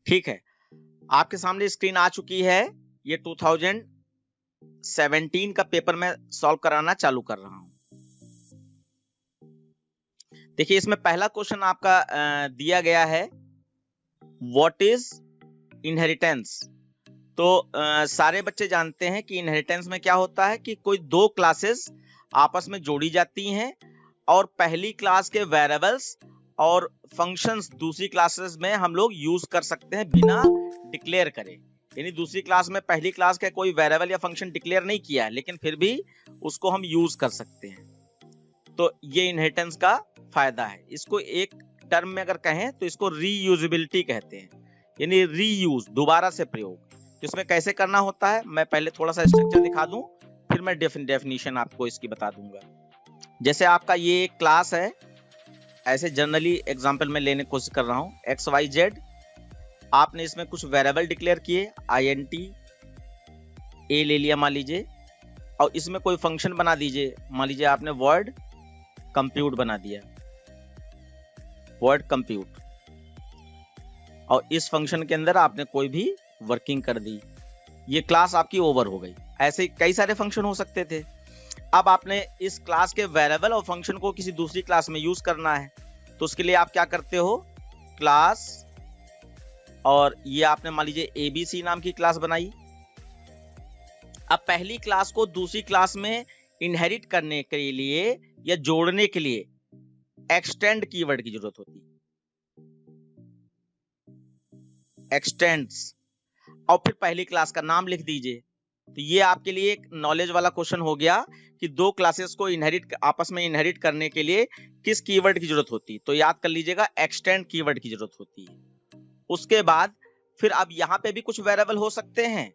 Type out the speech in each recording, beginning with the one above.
ठीक है, आपके सामने स्क्रीन आ चुकी है। ये 2017 का पेपर मैं सॉल्व कराना चालू कर रहा हूं। देखिए, इसमें पहला क्वेश्चन आपका दिया गया है, व्हाट इज इनहेरिटेंस। तो सारे बच्चे जानते हैं कि इनहेरिटेंस में क्या होता है कि कोई दो क्लासेस आपस में जोड़ी जाती हैं और पहली क्लास के वेरिएबल्स और फंक्शंस दूसरी क्लासेस में हम लोग यूज कर सकते हैं बिना डिक्लेयर करे। यानी दूसरी क्लास में पहली क्लास का कोई वेरिएबल या फंक्शन डिक्लेयर नहीं किया है, लेकिन फिर भी उसको हम यूज कर सकते हैं। तो ये इनहेरिटेंस का फायदा है। इसको एक टर्म में अगर कहें तो इसको रीयूजेबिलिटी कहते हैं, यानी रीयूज, दोबारा से प्रयोग। तो इसमें कैसे करना होता है, मैं पहले थोड़ा सा स्ट्रक्चर दिखा दूं, फिर मैं डेफिनेशन आपको इसकी बता दूंगा। जैसे आपका ये एक क्लास है, ऐसे जनरली एग्जांपल में लेने की कोशिश कर रहा हूं, एक्स वाई जेड। आपने इसमें कुछ वेरिएबल डिक्लेयर किए, INT ए ले लिया मान लीजिए, और इसमें कोई फंक्शन बना दीजिए। मान लीजिए आपने वर्ड कंप्यूट बना दिया, वर्ड कंप्यूट, और इस फंक्शन के अंदर आपने कोई भी वर्किंग कर दी। ये क्लास आपकी ओवर हो गई। ऐसे कई सारे फंक्शन हो सकते थे। अब आपने इस क्लास के वेरिएबल और फंक्शन को किसी दूसरी क्लास में यूज करना है, तो उसके लिए आप क्या करते हो, क्लास, और ये आपने मान लीजिए ABC नाम की क्लास बनाई। अब पहली क्लास को दूसरी क्लास में इनहेरिट करने के लिए या जोड़ने के लिए एक्सटेंड कीवर्ड की जरूरत होती है, एक्सटेंड्स, और फिर पहली क्लास का नाम लिख दीजिए। तो ये आपके लिए एक नॉलेज वाला क्वेश्चन हो गया कि दो क्लासेस को आपस में इनहेरिट करने के लिए किस कीवर्ड की जरूरत होती है। तो याद कर लीजिएगा, एक्सटेंड कीवर्ड की जरूरत होती है। उसके बाद फिर अब यहाँ पे भी कुछ वेरिएबल हो सकते हैं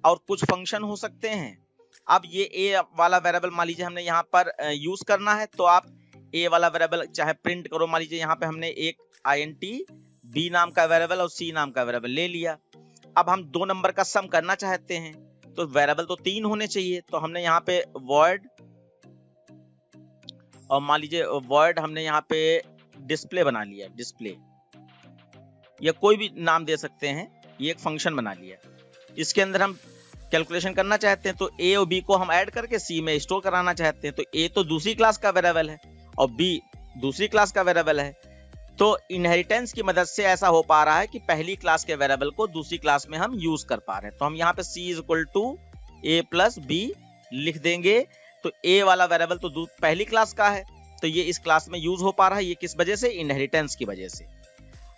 और कुछ फंक्शन हो सकते हैं। अब ये ए वाला वेरिएबल मान लीजिए हमने यहाँ पर यूज करना है, तो आप ए वाला वेरिएबल चाहे प्रिंट करो। मान लीजिए यहाँ पे हमने एक INT B नाम का वेरिएबल और C नाम का वेरिएबल ले लिया। अब हम 2 नंबर का सम करना चाहते हैं, तो वेरिएबल तो 3 होने चाहिए। तो हमने यहाँ पे वर्ड, और मान लीजिए वर्ड हमने यहाँ पे डिस्प्ले बना लिया, डिस्प्ले, या कोई भी नाम दे सकते हैं। ये एक फंक्शन बना लिया। इसके अंदर हम कैलकुलेशन करना चाहते हैं, तो A और B को हम ऐड करके C में स्टोर कराना चाहते हैं। तो A तो दूसरी क्लास का वेरिएबल है और B दूसरी क्लास का वेरिएबल है। तो इनहेरिटेंस की मदद से ऐसा हो पा रहा है कि पहली क्लास के वेरिएबल को दूसरी क्लास में हम यूज कर पा रहे हैं। तो हम यहाँ पे C = A + B लिख देंगे। तो A वाला वेरिएबल तो पहली क्लास का है, तो ये इस क्लास में यूज हो पा रहा है। ये किस वजह से, इनहेरिटेंस की वजह से।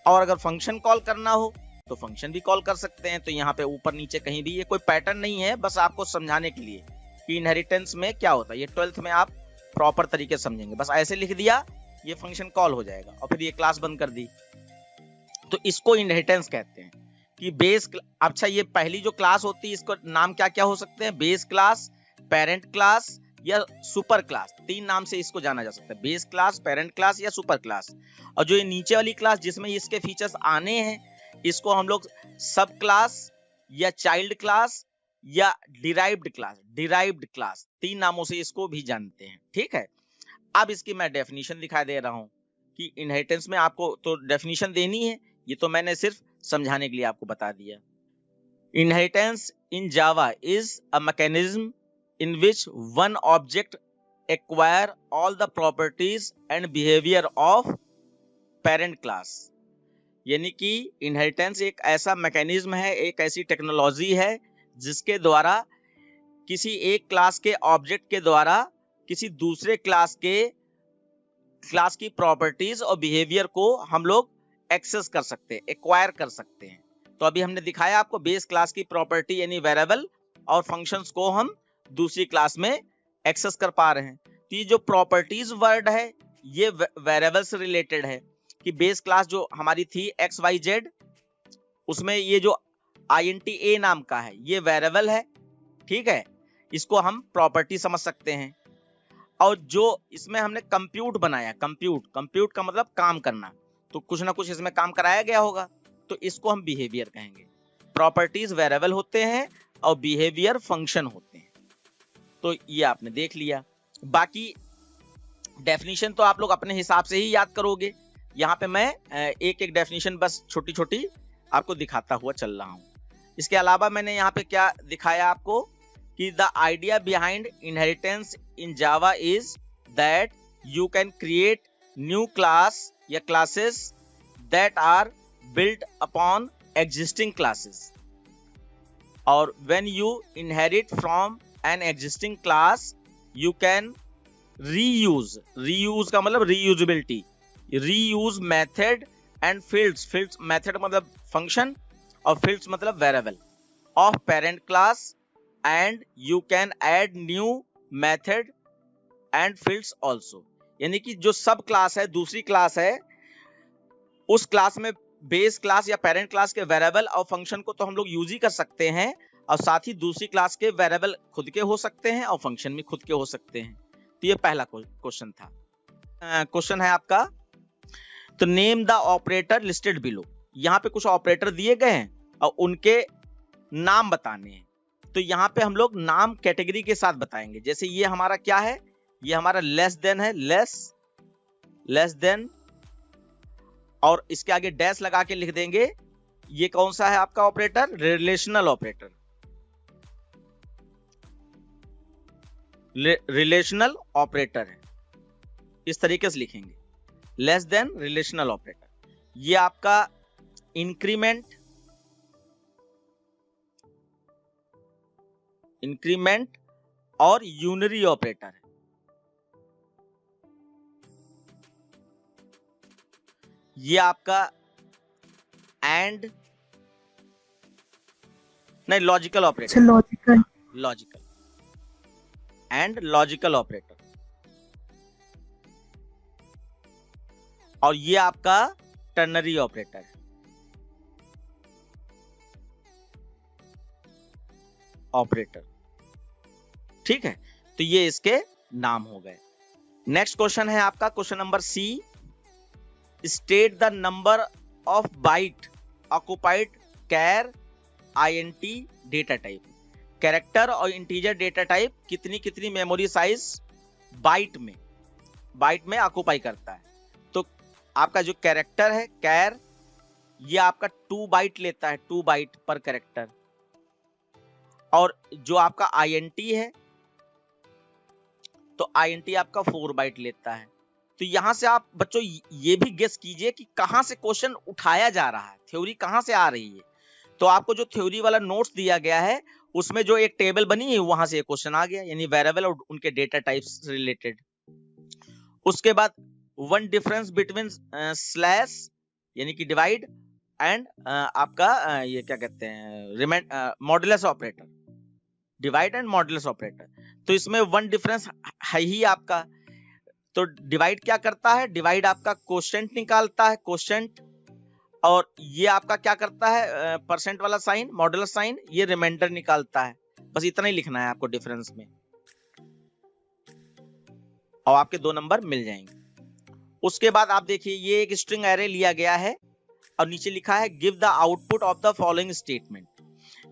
और अगर फंक्शन कॉल करना हो तो फंक्शन भी कॉल कर सकते हैं। तो यहाँ पे ऊपर नीचे कहीं भी, ये कोई पैटर्न नहीं है, बस आपको समझाने के लिए कि इनहेरिटेंस में क्या होता है। ये 12th में आप प्रॉपर तरीके से समझेंगे। बस ऐसे लिख दिया, ये फंक्शन कॉल हो जाएगा, और फिर ये क्लास बंद कर दी। तो इसको इनहेरिटेंस कहते हैं कि बेस। अच्छा, ये पहली जो क्लास होती है, इसको नाम क्या क्या हो सकते हैं, बेस क्लास, पेरेंट क्लास या सुपर क्लास। 3 नाम से इसको जाना जा सकता है, बेस क्लास, पेरेंट क्लास या सुपर क्लास। और जो ये नीचे वाली क्लास जिसमें इसके फीचर्स आने हैं, इसको हम लोग सब क्लास या चाइल्ड क्लास या डिराइव्ड क्लास 3 नामों से इसको भी जानते हैं। ठीक है, अब इसकी मैं डेफिनेशन दिखा दे रहा हूं कि इनहेरिटेंस में आपको तो डेफिनेशन देनी है, ये तो मैंने सिर्फ समझाने के लिए आपको बता दिया। Inheritance in Java is a mechanism in which one object acquire all the properties and behavior of parent class। यानी कि इनहेरिटेंस एक ऐसा मैकेनिज्म है, एक ऐसी टेक्नोलॉजी है जिसके द्वारा किसी एक क्लास के ऑब्जेक्ट के द्वारा किसी दूसरे क्लास की प्रॉपर्टीज और बिहेवियर को हम लोग एक्सेस कर सकते हैं, एक्वायर कर सकते हैं। तो अभी हमने दिखाया आपको, बेस क्लास की प्रॉपर्टी यानी वेरिएबल और फंक्शंस को हम दूसरी क्लास में एक्सेस कर पा रहे हैं। तो ये जो प्रॉपर्टीज वर्ड है, ये वेरिएबल से रिलेटेड है कि बेस क्लास जो हमारी थी XYZ, उसमें ये जो INT A नाम का है, ये वेरिएबल है। ठीक है, इसको हम प्रॉपर्टी समझ सकते हैं। और जो इसमें हमने कंप्यूट बनाया, कंप्यूट का मतलब काम करना, तो कुछ ना कुछ इसमें काम कराया गया होगा, तो इसको हम बिहेवियर कहेंगे। प्रॉपर्टीज वेरिएबल होते हैं और बिहेवियर फंक्शन होते हैं। तो ये आपने देख लिया। बाकी डेफिनेशन तो आप लोग अपने हिसाब से ही याद करोगे। यहाँ पे मैं एक एक डेफिनेशन बस छोटी छोटी आपको दिखाता हुआ चल रहा हूं। इसके अलावा मैंने यहाँ पे क्या दिखाया आपको कि the idea behind inheritance in Java is that you can create new class या classes that are built upon existing classes, or when you inherit from an existing class you can reuse का मतलब reusability, reuse method and fields method मतलब function और fields मतलब variable of parent class, and you can add new method and fields also। यानी कि जो सब class है, दूसरी क्लास है, उस क्लास में बेस क्लास या पेरेंट क्लास के वेरिएबल और फंक्शन को तो हम लोग यूज ही कर सकते हैं, और साथ ही दूसरी क्लास के वेरिएबल खुद के हो सकते हैं और फंक्शन भी खुद के हो सकते हैं। तो ये पहला क्वेश्चन था। क्वेश्चन है आपका, तो name the operator listed below. यहाँ पे कुछ ऑपरेटर दिए गए हैं और उनके नाम बताने हैं। तो यहाँ पे हम लोग नाम कैटेगरी के साथ बताएंगे। जैसे ये हमारा क्या है, ये हमारा लेस देन है, लेस देन, और इसके आगे डैश लगा के लिख देंगे। ये कौन सा है आपका operator, relational operator, relational operator है, इस तरीके से लिखेंगे, लेस देन रिलेशनल ऑपरेटर। ये आपका इंक्रीमेंट और यूनरी ऑपरेटर है। ये आपका एंड नहीं, logical operator, logical and logical operator. और ये आपका टर्नरी ऑपरेटर है, ठीक है। तो ये इसके नाम हो गए। नेक्स्ट क्वेश्चन है आपका question number C, state the number of byte occupied char INT data type. Character और इंटीजर डेटा टाइप कितनी मेमोरी साइज बाइट में ऑक्युपाई करता है। तो आपका जो कैरेक्टर है कैर, ये आपका 2 बाइट लेता है, 2 बाइट पर कैरेक्टर। और जो आपका INT है, तो INT आपका 4 बाइट लेता है। तो यहां से आप बच्चों ये भी गेस कीजिए कि कहां से क्वेश्चन उठाया जा रहा है, थ्योरी कहां से आ रही है। तो आपको जो थ्योरी वाला नोट्स दिया गया है उसमें जो एक टेबल बनी है वहां से क्वेश्चन आ गया, यानी वेरिएबल और उनके डेटा टाइप्स से रिलेटेड। उसके बाद वन डिफरेंस बिटवीन स्लैश यानी कि डिवाइड एंड आपका ये क्या कहते हैं, modulus operator, divide and modulus operator. तो इसमें वन डिफरेंस है ही आपका। तो डिवाइड क्या करता है, डिवाइड आपका कोशेंट निकालता है, कोशेंट, और ये आपका क्या करता है, परसेंट वाला साइन, मॉडुलस साइन, ये रिमाइंडर निकालता है। बस इतना ही लिखना है आपको डिफरेंस में, और आपके 2 नंबर मिल जाएंगे। उसके बाद आप देखिए ये एक स्ट्रिंग एरे लिया गया है और नीचे लिखा है give the output of the following statement.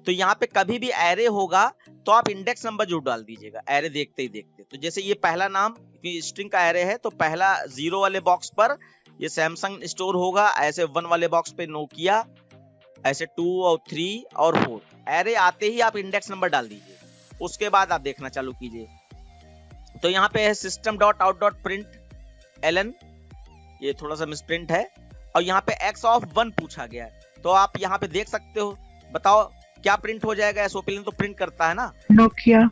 तो यहाँ पे कभी भी एरे होगा तो आप इंडेक्स नंबर जरूर डाल दीजिएगा एरे देखते ही देखते। तो जैसे ये पहला नाम स्ट्रिंग का एरे है, तो पहला 0 वाले बॉक्स पर ये सैमसंग स्टोर होगा, ऐसे 1 वाले बॉक्स पे नोकिया, ऐसे 2 और 3 और 4 एरे आते ही आप इंडेक्स नंबर डाल दीजिए। उसके बाद आप देखना चालू कीजिए। तो यहाँ पे है system.out.println, ये थोड़ा सा मिसप्रिंट है, और यहाँ पे x ऑफ 1 पूछा गया है। तो आप यहाँ पे देख सकते हो, बताओ क्या प्रिंट हो जाएगा। एसओपी तो प्रिंट करता है ना, नोकिया।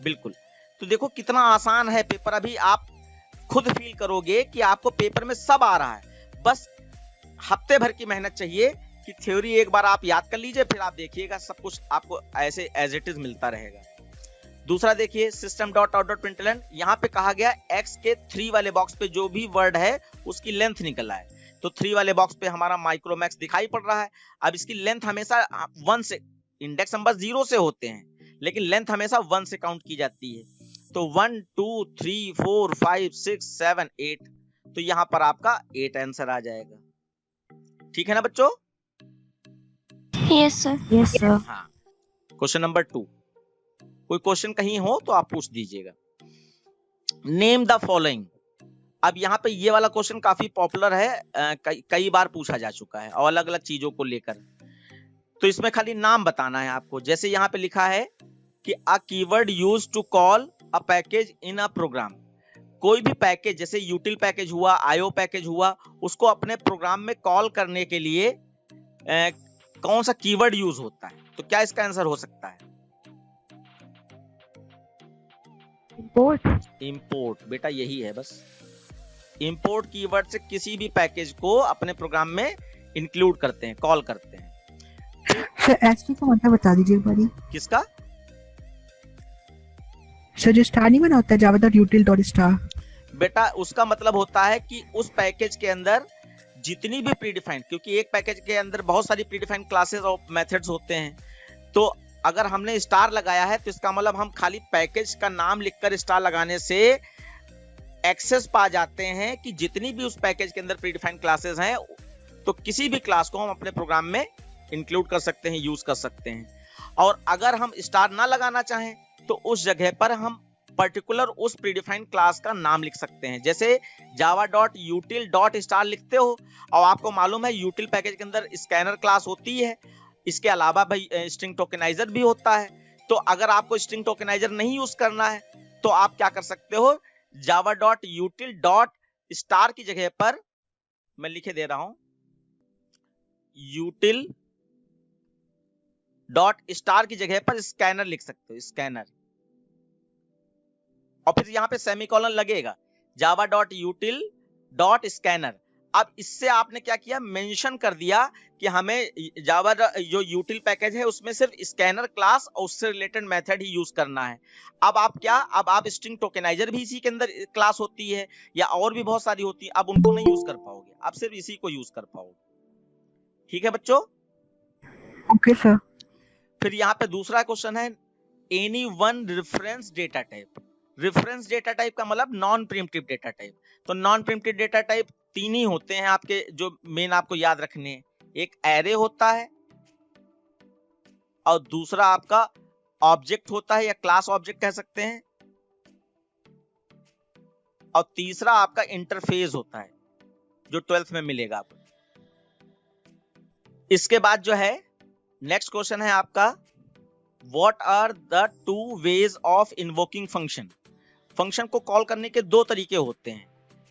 बिल्कुल। तो देखो कितना आसान है पेपर, अभी आप खुद फील करोगे कि आपको पेपर में सब आ रहा है। बस हफ्ते भर की मेहनत चाहिए कि थ्योरी एक बार आप याद कर लीजिए, फिर आप देखिएगा सब कुछ आपको ऐसे एज इट इज मिलता रहेगा। दूसरा देखिए system.out.println, यहाँ पे कहा गया x के 3 वाले बॉक्स पे जो भी वर्ड है उसकी लेंथ निकल आए। तो 3 वाले बॉक्स पे हमारा माइक्रोमैक्स दिखाई पड़ रहा है। अब इसकी लेंथ हमेशा 1 से, इंडेक्स नंबर 0 से होते हैं लेकिन लेंथ हमेशा 1 से काउंट की जाती है। तो 1 2 3 4 5 6 7 8, तो यहाँ पर आपका 8 आंसर आ जाएगा। ठीक है ना बच्चों? Yes sir. हाँ, क्वेश्चन नंबर 2। कोई क्वेश्चन कहीं हो तो आप पूछ दीजिएगा। नेम द फॉलोइंग अब यहाँ पे ये वाला क्वेश्चन काफी पॉपुलर है, कई बार पूछा जा चुका है और अलग अलग चीजों को लेकर। तो इसमें खाली नाम बताना है आपको। जैसे यहाँ पे लिखा है कि a keyword used to call a package in a program. कोई भी पैकेज जैसे यूटिल पैकेज हुआ, आईओ पैकेज हुआ, उसको अपने प्रोग्राम में कॉल करने के लिए कौन सा कीवर्ड यूज होता है? तो क्या इसका आंसर हो सकता है? इंपोर्ट बेटा, यही है बस। इंपोर्ट कीवर्ड से किसी भी पैकेज को अपने प्रोग्राम में इंक्लूड करते हैं, कॉल करते हैं। सर एचटी का मतलब बता दीजिए एक बारी। किसका? सर जो स्टार नहीं बना होता है java.util.star। बेटा उसका मतलब होता है कि उस पैकेज के अंदर जितनी भी प्रीडिफाइंड, क्योंकि एक पैकेज के अंदर बहुत सारी प्रीडिफाइंड क्लासेस और मेथड्स होते हैं, तो अगर हमने स्टार लगाया है तो इसका मतलब हम खाली पैकेज का नाम लिखकर स्टार लगाने से एक्सेस पा जाते हैं कि जितनी भी उस पैकेज के अंदर प्रीडिफाइंड क्लासेस हैं, तो किसी भी क्लास को हम अपने प्रोग्राम में इंक्लूड कर सकते हैं, यूज कर सकते हैं। और अगर हम स्टार ना लगाना चाहें तो उस जगह पर हम पर्टिकुलर उस प्रीडिफाइंड क्लास का नाम लिख सकते हैं। जैसे java.util.star लिखते हो और आपको मालूम है यूटिल पैकेज के अंदर स्कैनर क्लास होती है, इसके अलावा भाई स्ट्रिंग टोकेनाइजर भी होता है। तो अगर आपको स्ट्रिंग टोकेनाइजर नहीं यूज करना है तो आप क्या कर सकते हो, java.util.star की जगह पर मैं लिखे दे रहा हूं util.star की जगह पर स्कैनर लिख सकते हो, स्कैनर, और फिर यहां पे सेमीकोलन लगेगा java.util.scanner। अब इससे आपने क्या किया, मेंशन कर दिया कि हमें जावा जो यूटिल पैकेज है उसमें सिर्फ स्कैनर क्लास और उससे रिलेटेड मेथड ही यूज करना है। अब आप स्ट्रिंग टोकेनाइजर भी इसी के अंदर क्लास होती है या और भी बहुत सारी होती है, अब उनको नहीं यूज कर पाओगे, आप सिर्फ इसी को यूज कर पाओगे। ठीक है बच्चों? Okay sir. फिर यहाँ पे दूसरा क्वेश्चन है, any one reference data type. Reference data type का मतलब नॉन प्रिमिटिव डेटा टाइप। तो नॉन प्रिमिटिव डेटा टाइप तीन ही होते हैं आपके, जो मेन आपको याद रखने हैं। एक एरे होता है, और दूसरा आपका ऑब्जेक्ट होता है या क्लास ऑब्जेक्ट कह सकते हैं, और तीसरा आपका इंटरफेस होता है जो 12th में मिलेगा आपको। इसके बाद जो है नेक्स्ट क्वेश्चन है आपका, what are the two ways of invoking function. Function को कॉल करने के दो तरीके होते हैं।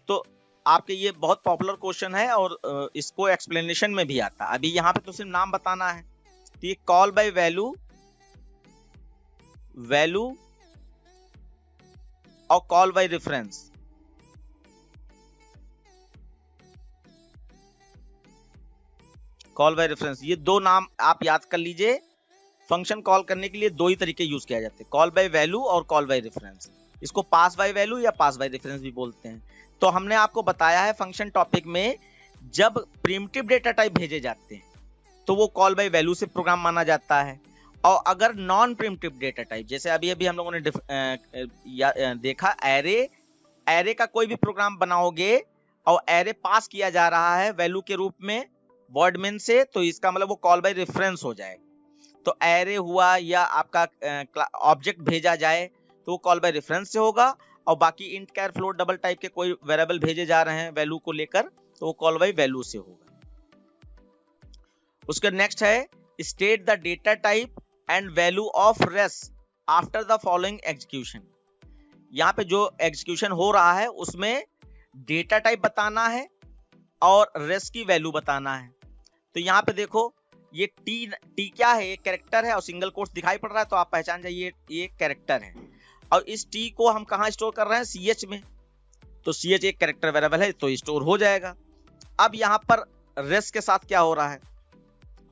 तो आपके ये बहुत पॉपुलर क्वेश्चन है और इसको एक्सप्लेनेशन में भी आता है। अभी यहाँ पे तो सिर्फ नाम बताना है। तो ये कॉल बाय वैल्यू और call by reference. Call by reference, ये दो नाम आप याद कर लीजिए। फंक्शन कॉल करने के लिए दो ही तरीके यूज किया जाते हैं, कॉल बाय वैल्यू और कॉल बाय रेफरेंस। इसको पास बाय वैल्यू या पास बाय रेफरेंस भी बोलते हैं। तो हमने आपको बताया है फंक्शन टॉपिक में, जब प्रिमिटिव डेटा टाइप भेजे जाते हैं तो वो कॉल बाय वैल्यू से प्रोग्राम माना जाता है। और अगर नॉन प्रिमिटिव डेटा टाइप, जैसे अभी हम लोगों ने देखा, एरे का कोई भी प्रोग्राम बनाओगे और एरे पास किया जा रहा है वैल्यू के रूप में वर्ड मेन से, तो इसका मतलब वो कॉल बाय रेफरेंस हो जाएगा। तो एरे हुआ या आपका ऑब्जेक्ट भेजा जाए तो वो कॉल बाय रेफरेंस से होगा, और बाकी इंट, कैर, फ्लोट, डबल टाइप के कोई वेरिएबल भेजे जा रहे हैं वैल्यू को लेकर तो वो कॉल बाय वैल्यू से होगा। उसके नेक्स्ट है, state the data type and value of res after the following execution. यहाँ पे जो एग्जीक्यूशन हो रहा है उसमें डेटा टाइप बताना है और रेस की वैल्यू बताना है। तो यहाँ पे देखो, ये टी क्या है, एक कैरेक्टर है और सिंगल कोट्स दिखाई पड़ रहा है, तो आप पहचान जाइए ये एक कैरेक्टर है। और इस टी को हम कहाँ स्टोर कर रहे हैं, CH में। तो CH एक कैरेक्टर वेरिएबल है तो स्टोर हो जाएगा। अब यहाँ पर रेस के साथ क्या हो रहा है,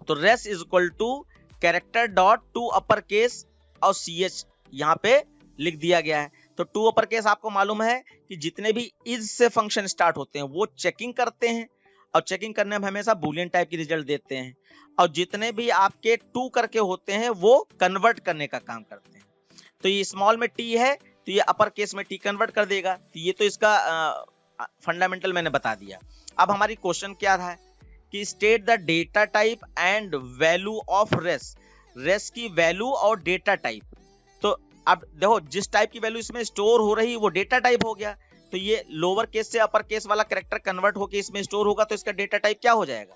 तो res is equal to character dot to upper case और CH यहाँ पे लिख दिया गया है। तो टू अपर केस आपको मालूम है कि जितने भी इज से फंक्शन स्टार्ट होते हैं वो चेकिंग करते हैं, और चेकिंग करने में हमेशा बूलियन टाइप की रिजल्ट देते हैं। और जितने भी आपके टू करके होते हैं वो कन्वर्ट करने का काम करते हैं। तो ये स्मॉल में टी है तो ये अपर केस में टी कन्वर्ट कर देगा। तो ये तो इसका फंडामेंटल मैंने बता दिया। अब हमारी क्वेश्चन क्या था कि state the data type and value of res की वैल्यू और डेटा टाइप। तो अब देखो, जिस टाइप की वैल्यू इसमें स्टोर हो रही वो डेटा टाइप हो गया, तो ये लोअर केस से अपर केस वाला कैरेक्टर कन्वर्ट होके इसमें स्टोर होगा, तो इसका डेटा टाइप क्या हो जाएगा?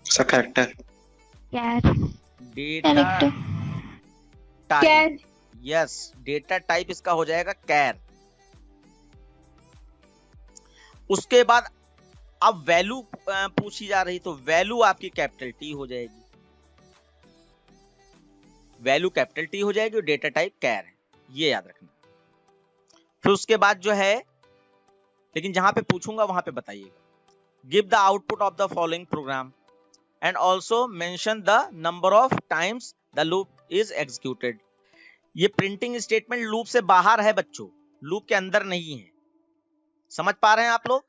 Sir character. Char. Data Character. Type, yes, data type इसका हो जाएगा कैर। उसके बाद अब वैल्यू पूछी जा रही, तो वैल्यू आपकी कैपिटल टी हो जाएगी, वैल्यू कैपिटल टी हो जाएगी और डेटा टाइप कैर है, ये याद रखना। फिर उसके बाद जो है, लेकिन जहां पे पूछूंगा वहां पे बताइएगा, give the output of the following programme and also mention the number of times the loop is executed. ये प्रिंटिंग स्टेटमेंट लूप से बाहर है बच्चों, लूप के अंदर नहीं है। समझ पा रहे हैं आप लोग?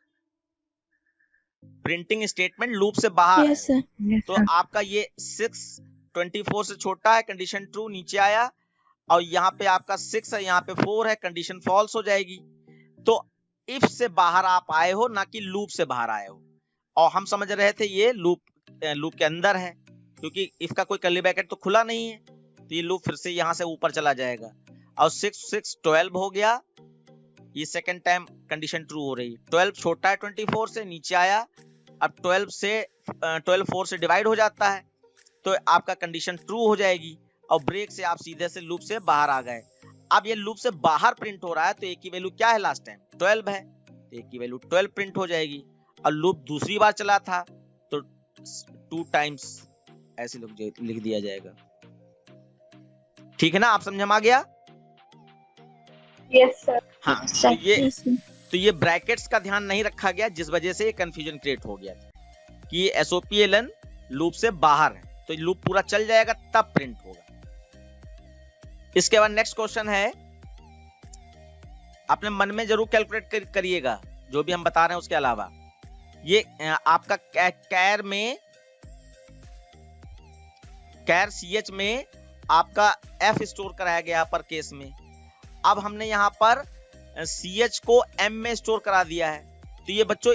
प्रिंटिंग स्टेटमेंट लूप से बाहर है। Yes, sir. Yes, तो sir. आपका ये 624 से छोटा है, कंडीशन ट्रू नीचे आया, और यहाँ पे आपका 6 है, यहाँ पे 4 है, कंडीशन फॉल्स हो जाएगी। तो इफ से बाहर आप आए हो, ना कि लूप से बाहर आए हो। और हम समझ रहे थे ये लूप के अंदर है, क्योंकि इफ का कोई कर्ली ब्रैकेट तो खुला नहीं है, तो ये लूप फिर से यहाँ से ऊपर चला जाएगा। और 6 12 हो गया, ये सेकंड टाइम कंडीशन ट्रू हो रही। 12 छोटा है 24 से, नीचे आया, अब 12 4 से डिवाइड हो जाता है, तो आपका कंडीशन ट्रू हो जाएगी, और ब्रेक से आप सीधे से लूप से बाहर आ गए। अब ये लूप से बाहर प्रिंट हो रहा है, तो ए की वैल्यू क्या है लास्ट टाइम? 12 है, तो ए की वैल्यू 12 प्रिंट हो जाएगी। और लूप दूसरी बार चला था, तो 2 टाइम्स ऐसे लिख दिया जाएगा। ठीक है ना, आप समझ में आ गया? Yes, sir. हाँ, Yes, तो sir. ये Yes, sir. तो ये ब्रैकेट्स का ध्यान नहीं रखा गया, जिस वजह से ये कंफ्यूजन क्रिएट हो गया कि ये SOPLN लूप से बाहर है, तो लूप पूरा चल जाएगा तब प्रिंट होगा। इसके बाद नेक्स्ट क्वेश्चन है, अपने मन में जरूर कैलकुलेट करिएगा जो भी हम बता रहे हैं उसके अलावा। ये आपका कैर में, कैर CH में आपका F स्टोर कराया गया अपर केस में। अब हमने यहाँ पर CH को M में स्टोर करा दिया है, तो ये बच्चों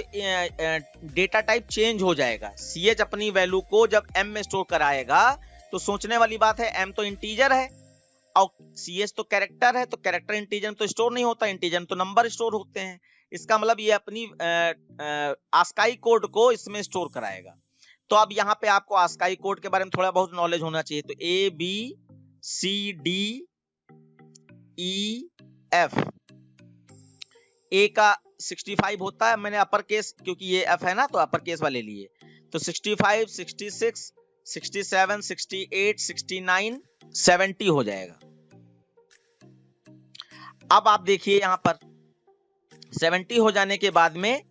डेटा टाइप चेंज हो जाएगा। CH अपनी वैल्यू को जब M में स्टोर कराएगा, तो सोचने वाली बात है, M तो इंटीजर है और CH तो कैरेक्टर है, तो कैरेक्टर इंटीजर में तो स्टोर नहीं होता, इंटीजर में तो नंबर स्टोर होते हैं। इसका मतलब ये अपनी आस्काई कोड को इसमें स्टोर कराएगा। तो अब यहाँ पे आपको आस्काई कोड के बारे में थोड़ा बहुत नॉलेज होना चाहिए। तो ABCDEF, ए का 65 होता है, मैंने अपर केस क्योंकि ये F है ना, तो अपर केस वाले लिए, तो 65, 66, 67, 68, 69, 70 हो जाएगा। अब आप देखिए यहां पर 70 हो जाने के बाद में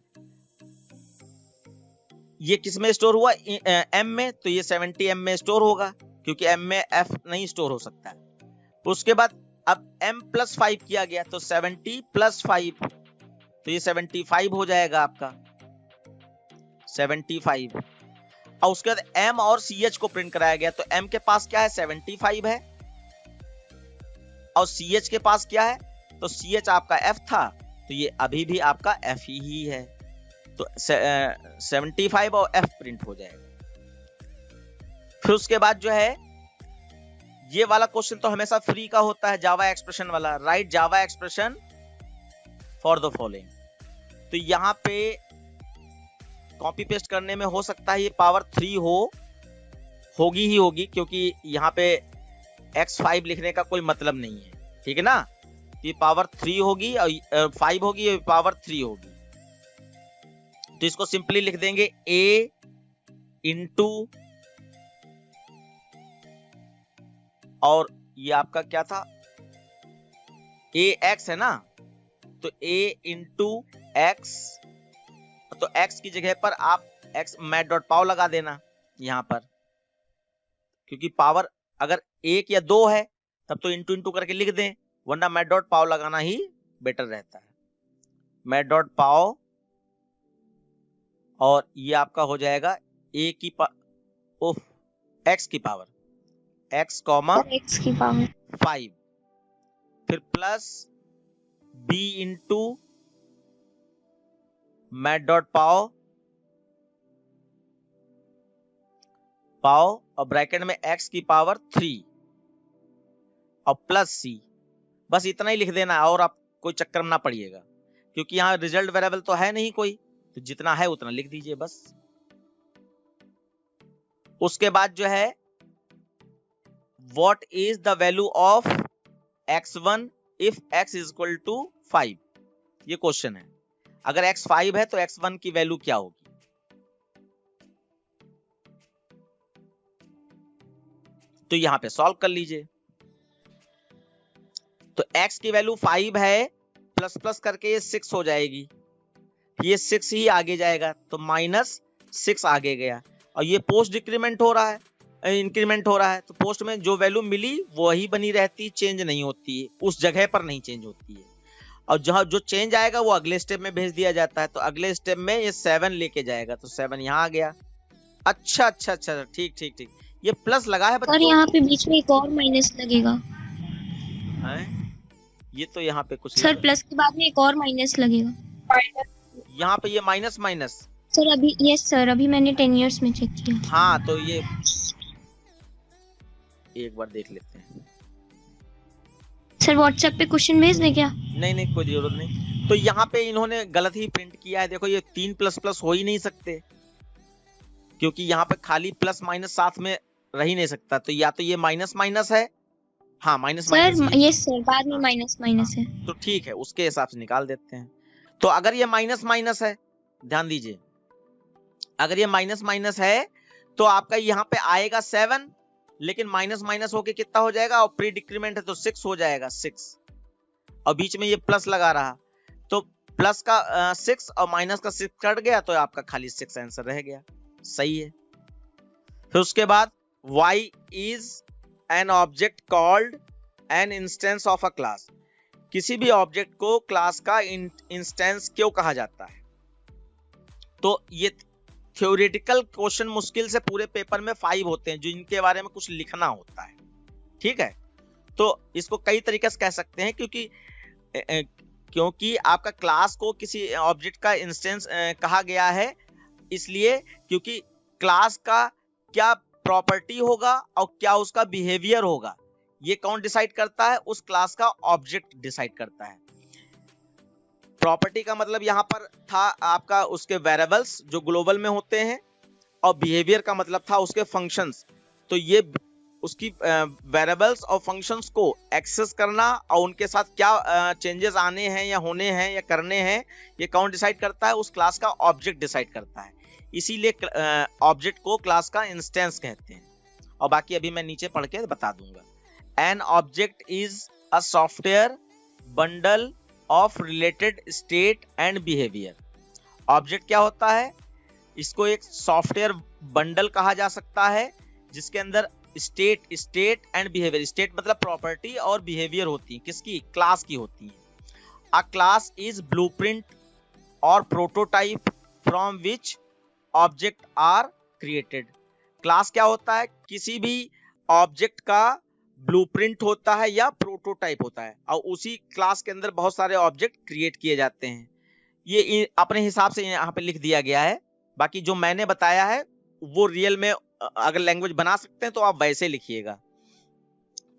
ये किस में स्टोर हुआ? M में, तो ये 70 M में स्टोर होगा, क्योंकि M में F नहीं स्टोर हो सकता है। उसके बाद अब M+5 किया गया, तो 70 + 5, तो ये 75 हो जाएगा आपका 75। और उसके बाद M और CH को प्रिंट कराया गया, तो M के पास क्या है? 75 है, और CH के पास क्या है? तो CH आपका F था, तो ये अभी भी आपका F ही है, तो 75 और F प्रिंट हो जाएगा। फिर उसके बाद जो है, ये वाला क्वेश्चन तो हमेशा फ्री का होता है, जावा एक्सप्रेशन वाला, right Java expression for the following. तो यहाँ पे कॉपी पेस्ट करने में हो सकता है ये पावर 3 होगी ही होगी, क्योंकि यहाँ पे x5 लिखने का कोई मतलब नहीं है, ठीक है ना। ये पावर 3 होगी और 5 होगी, ये पावर 3 होगी। तो इसको सिंपली लिख देंगे a इंटू, और ये आपका क्या था? ax है ना, तो a इंटू x, तो x की जगह पर आप x mat.pow लगा देना यहां पर, क्योंकि पावर अगर 1 या 2 है तब तो इंटू इंटू करके लिख दें, वरना mat.pow लगाना ही बेटर रहता है। mat.pow, और ये आपका हो जाएगा a की x की पावर x, X की पावर 5, फिर प्लस b इंटू mat.pow और ब्रैकेट में x की पावर 3 और प्लस c, बस इतना ही लिख देना है। और आप कोई चक्कर में ना पड़िएगा, क्योंकि यहाँ रिजल्ट वेरिएबल तो है नहीं कोई, तो जितना है उतना लिख दीजिए बस। उसके बाद जो है what is the value of x1 if x is equal to 5, ये क्वेश्चन है। अगर x 5 है तो x1 की वैल्यू क्या होगी? तो यहां पे सॉल्व कर लीजिए। तो x की वैल्यू 5 है, प्लस प्लस करके ये 6 हो जाएगी, ये 6 ही आगे जाएगा तो -6 आगे गया, और ये पोस्ट डिक्रीमेंट हो रहा है, इंक्रीमेंट हो रहा है, तो पोस्ट में जो वैल्यू मिली वही बनी रहती, चेंज नहीं होती है, उस जगह पर नहीं चेंज होती है। और जहां जो चेंज आएगा वो अगले स्टेप में भेज दिया जाता है, तो अगले स्टेप में ये 7 लेके जाएगा, तो 7 यहाँ आ गया। अच्छा अच्छा अच्छा, ठीक ठीक ठीक, ये प्लस लगा है बच्चों। और यहाँ पे बीच में एक और माइनस लगेगा है? ये तो यहाँ पे कुछ सर, प्लस के बाद में एक और माइनस लगेगा यहाँ पे, ये माइनस माइनस सर। अभी यस सर, अभी मैंने 10 इयर्स में चेक किया। हाँ, तो ये एक बार देख लेते हैं। सर व्हाट्सएप पे क्वेश्चन भेज दे क्या? नहीं नहीं, कोई जरूरत नहीं। तो यहाँ पे इन्होंने गलत ही प्रिंट किया है, देखो ये 3 प्लस प्लस हो ही नहीं सकते, क्योंकि यहाँ पे खाली प्लस माइनस साथ में रह ही नहीं सकता, तो या तो ये माइनस माइनस है, हाँ minus sir minus, yes sir, बाद में माइनस माइनस है। तो ठीक है, उसके हिसाब से निकाल देते हैं। तो अगर ये माइनस माइनस है, ध्यान दीजिए, अगर ये माइनस माइनस है तो आपका यहाँ पे आएगा 7, लेकिन माइनस माइनस होके कितना हो जाएगा, और प्री डिक्रीमेंट है तो 6 हो जाएगा, 6, और बीच में ये प्लस लगा रहा, तो प्लस का 6 और माइनस का 6 कट गया, तो आपका खाली 6 आंसर रह गया। सही है। फिर उसके बाद y is an object called an instance of a class, किसी भी ऑब्जेक्ट को क्लास का इंस्टेंस क्यों कहा जाता है? तो ये थ्योरेटिकल क्वेश्चन मुश्किल से पूरे पेपर में 5 होते हैं जो इनके बारे में कुछ लिखना होता है, ठीक है। तो इसको कई तरीके से कह सकते हैं, क्योंकि आपका क्लास को किसी ऑब्जेक्ट का इंस्टेंस कहा गया है, इसलिए क्योंकि क्लास का क्या प्रॉपर्टी होगा और क्या उसका बिहेवियर होगा, ये कौन डिसाइड करता है? उस क्लास का ऑब्जेक्ट डिसाइड करता है। प्रॉपर्टी का मतलब यहाँ पर था आपका उसके वेरिएबल्स जो ग्लोबल में होते हैं, और बिहेवियर का मतलब था उसके फंक्शंस। तो ये उसकी वेरिएबल्स और फंक्शंस को एक्सेस करना और उनके साथ क्या चेंजेस आने हैं या होने हैं या करने हैं, ये कौन डिसाइड करता है? उस क्लास का ऑब्जेक्ट डिसाइड करता है। इसीलिए ऑब्जेक्ट को क्लास का इंस्टेंस कहते हैं, और बाकी अभी मैं नीचे पढ़ के बता दूंगा। An object is a software bundle of related state and behaviour. Object क्या होता है? इसको एक सॉफ्टवेयर बंडल कहा जा सकता है जिसके अंदर स्टेट एंड बिहेवियर, स्टेट मतलब प्रॉपर्टी और बिहेवियर होती है, किसकी? क्लास की होती है। अ क्लास इज ब्लूप्रिंट और prototype from which object are created. Class क्या होता है? किसी भी ऑब्जेक्ट का ब्लूप्रिंट होता है या प्रोटोटाइप होता है, और उसी क्लास के अंदर बहुत सारे ऑब्जेक्ट क्रिएट किए जाते हैं। ये अपने हिसाब से यहाँ पे लिख दिया गया है, बाकी जो मैंने बताया है वो रियल में अगर लैंग्वेज बना सकते हैं तो आप वैसे लिखिएगा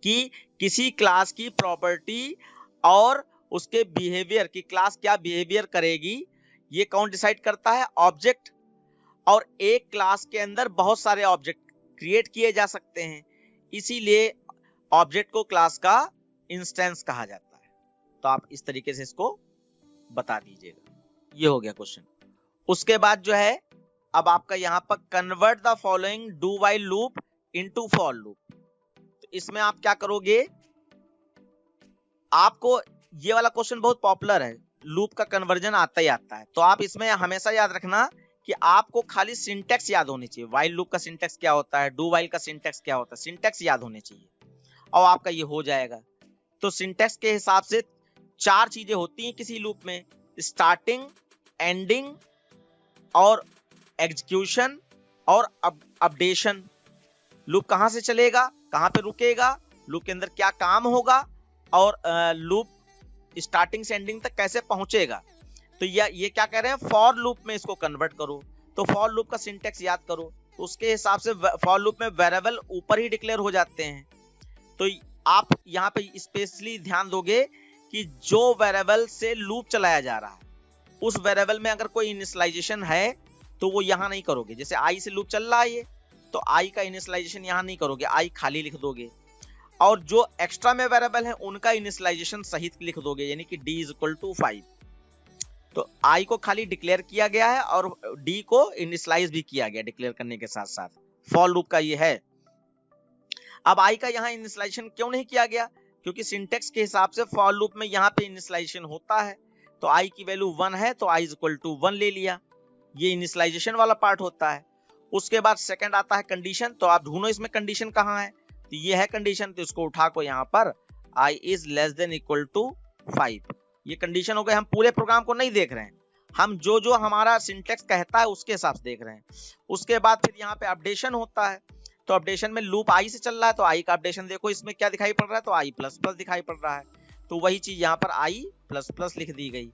कि किसी क्लास की प्रॉपर्टी और उसके बिहेवियर की, क्लास क्या बिहेवियर करेगी, ये कौन डिसाइड करता है? ऑब्जेक्ट। और एक क्लास के अंदर बहुत सारे ऑब्जेक्ट क्रिएट किए जा सकते हैं, इसीलिए ऑब्जेक्ट को क्लास का इंस्टेंस कहा जाता है। तो आप इस तरीके से इसको बता दीजिएगा। ये हो गया क्वेश्चन। उसके बाद जो है अब आपका यहाँ पर convert the following do while loop into for loop. तो इसमें आप क्या करोगे? आपको ये वाला क्वेश्चन बहुत पॉपुलर है, लूप का कन्वर्जन आता ही आता है, तो आप इसमें हमेशा याद रखना कि आपको खाली सिंटेक्स याद होनी चाहिए। व्हाइल लूप का सिंटेक्स क्या होता है, डू व्हाइल का सिंटेक्स क्या होता है, सिंटेक्स याद होने चाहिए और आपका ये हो जाएगा। तो सिंटेक्स के हिसाब से 4 चीजें होती हैं किसी लूप में: स्टार्टिंग, एंडिंग और एग्जीक्यूशन और अपडेशन। लूप कहां से चलेगा, कहां पे रुकेगा, लूप के अंदर क्या काम होगा, और लूप स्टार्टिंग से एंडिंग तक कैसे पहुंचेगा। तो ये क्या कह रहे हैं? फॉर लूप में इसको कन्वर्ट करो। तो फॉर लूप का सिंटेक्स याद करो, तो उसके हिसाब से फॉर लूप में वेरिएबल ऊपर ही डिक्लेयर हो जाते हैं। तो आप यहाँ पे स्पेशली ध्यान दोगे कि जो वेरिएबल से लूप चलाया जा रहा है उस वेरिएबल में अगर कोई इनिशियलाइजेशन है तो वो यहां नहीं करोगे। जैसे आई से लूप चल रहा है ये, तो आई का इनिशियलाइजेशन यहां नहीं करोगे, आई खाली लिख दोगे। और जो एक्स्ट्रा में वेरिएबल है उनका इनिशियलाइजेशन सहित लिख दोगे, यानी कि d = 5। तो i को खाली डिक्लेयर किया गया है और d को इनिशियलाइज भी किया गया डिक्लेयर करने के साथ साथ। फॉर लूप का ये है। अब i का यहाँ इनिशियलाइजेशन क्यों नहीं किया गया? क्योंकि सिंटेक्स के हिसाब से फॉर लूप में यहाँ पे इनिशियलाइजेशन होता है। तो i की वैल्यू 1 है तो i = 1 ले लिया, ये इनिशियलाइजेशन वाला पार्ट होता है। उसके बाद सेकंड आता है कंडीशन। तो आप ढूंढो इसमें कंडीशन कहाँ है, तो ये है कंडीशन, तो इसको उठा को यहाँ पर i < 5। ये कंडीशन हो गए। हम पूरे प्रोग्राम को नहीं देख रहे हैं, हम जो जो हमारा सिंटेक्स कहता है उसके हिसाब से देख रहे हैं। उसके बाद फिर यहाँ पे अपडेशन होता है। तो अपडेशन में लूप i से चल रहा है तो i का अपडेशन देखो इसमें क्या दिखाई पड़ रहा है, तो i++ दिखाई पड़ रहा है। तो वही चीज यहाँ पर i++ लिख दी गई।